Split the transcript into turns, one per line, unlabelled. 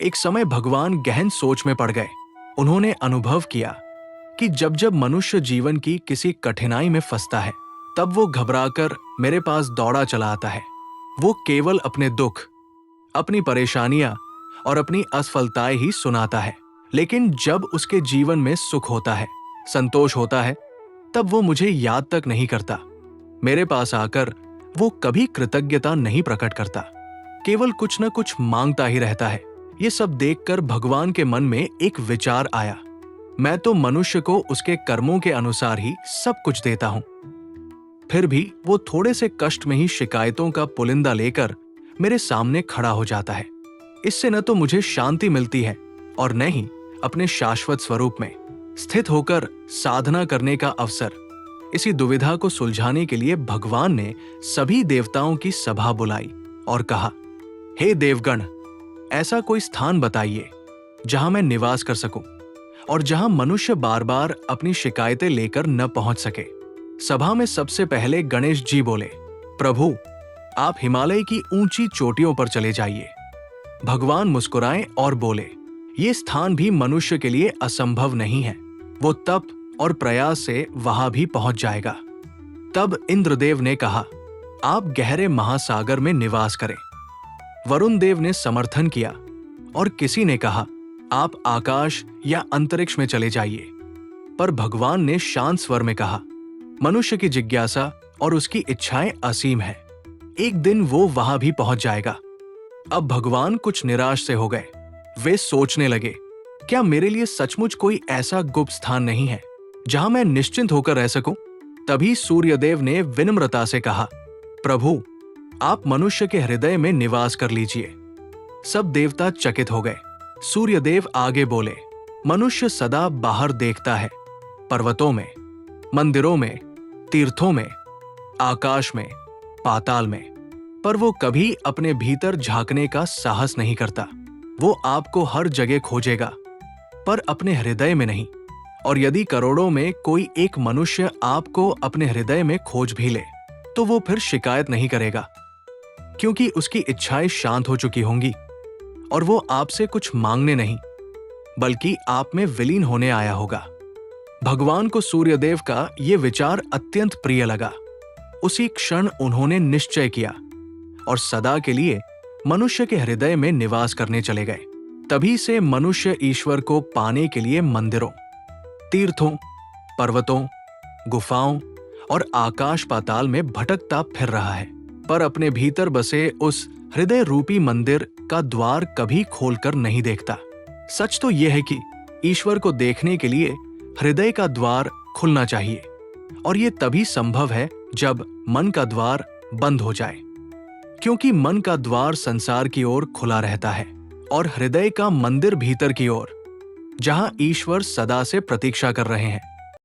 एक समय भगवान गहन सोच में पड़ गए। उन्होंने अनुभव किया कि जब जब मनुष्य जीवन की किसी कठिनाई में फंसता है, तब वो घबराकर मेरे पास दौड़ा चला आता है। वो केवल अपने दुख, अपनी परेशानियां और अपनी असफलताएं ही सुनाता है। लेकिन जब उसके जीवन में सुख होता है, संतोष होता है, तब वो मुझे याद तक नहीं करता। मेरे पास आकर वो कभी कृतज्ञता नहीं प्रकट करता, केवल कुछ न कुछ मांगता ही रहता है। ये सब देखकर भगवान के मन में एक विचार आया, मैं तो मनुष्य को उसके कर्मों के अनुसार ही सब कुछ देता हूं। फिर भी वो थोड़े से कष्ट में ही शिकायतों का पुलिंदा लेकर मेरे सामने खड़ा हो जाता है। इससे न तो मुझे शांति मिलती है और न ही अपने शाश्वत स्वरूप में स्थित होकर साधना करने का अवसर। इसी दुविधा को सुलझाने के लिए भगवान ने सभी देवताओं की सभा बुलाई और कहा, हे देवगण, ऐसा कोई स्थान बताइए जहां मैं निवास कर सकूं और जहां मनुष्य बार बार अपनी शिकायतें लेकर न पहुंच सके। सभा में सबसे पहले गणेश जी बोले, प्रभु, आप हिमालय की ऊंची चोटियों पर चले जाइए। भगवान मुस्कुराए और बोले, ये स्थान भी मनुष्य के लिए असंभव नहीं है, वो तप और प्रयास से वहां भी पहुंच जाएगा। तब इंद्रदेव ने कहा, आप गहरे महासागर में निवास करें। वरुण देव ने समर्थन किया और किसी ने कहा, आप आकाश या अंतरिक्ष में चले जाइए। पर भगवान ने शांत स्वर में कहा, मनुष्य की जिज्ञासा और उसकी इच्छाएं असीम है, एक दिन वो वहां भी पहुंच जाएगा। अब भगवान कुछ निराश से हो गए। वे सोचने लगे, क्या मेरे लिए सचमुच कोई ऐसा गुप्त स्थान नहीं है जहां मैं निश्चिंत होकर रह सकूं? तभी सूर्यदेव ने विनम्रता से कहा, प्रभु, आप मनुष्य के हृदय में निवास कर लीजिए। सब देवता चकित हो गए। सूर्यदेव आगे बोले, मनुष्य सदा बाहर देखता है, पर्वतों में, मंदिरों में, तीर्थों में, आकाश में, पाताल में, पर वो कभी अपने भीतर झांकने का साहस नहीं करता। वो आपको हर जगह खोजेगा, पर अपने हृदय में नहीं। और यदि करोड़ों में कोई एक मनुष्य आपको अपने हृदय में खोज भी ले, तो वो फिर शिकायत नहीं करेगा, क्योंकि उसकी इच्छाएं शांत हो चुकी होंगी और वो आपसे कुछ मांगने नहीं, बल्कि आप में विलीन होने आया होगा। भगवान को सूर्यदेव का ये विचार अत्यंत प्रिय लगा। उसी क्षण उन्होंने निश्चय किया और सदा के लिए मनुष्य के हृदय में निवास करने चले गए। तभी से मनुष्य ईश्वर को पाने के लिए मंदिरों, तीर्थों, पर्वतों, गुफाओं और आकाश पाताल में भटकता फिर रहा है, पर अपने भीतर बसे उस हृदय रूपी मंदिर का द्वार कभी खोलकर नहीं देखता। सच तो यह है कि ईश्वर को देखने के लिए हृदय का द्वार खुलना चाहिए, और यह तभी संभव है जब मन का द्वार बंद हो जाए, क्योंकि मन का द्वार संसार की ओर खुला रहता है और हृदय का मंदिर भीतर की ओर, जहां ईश्वर सदा से प्रतीक्षा कर रहे हैं।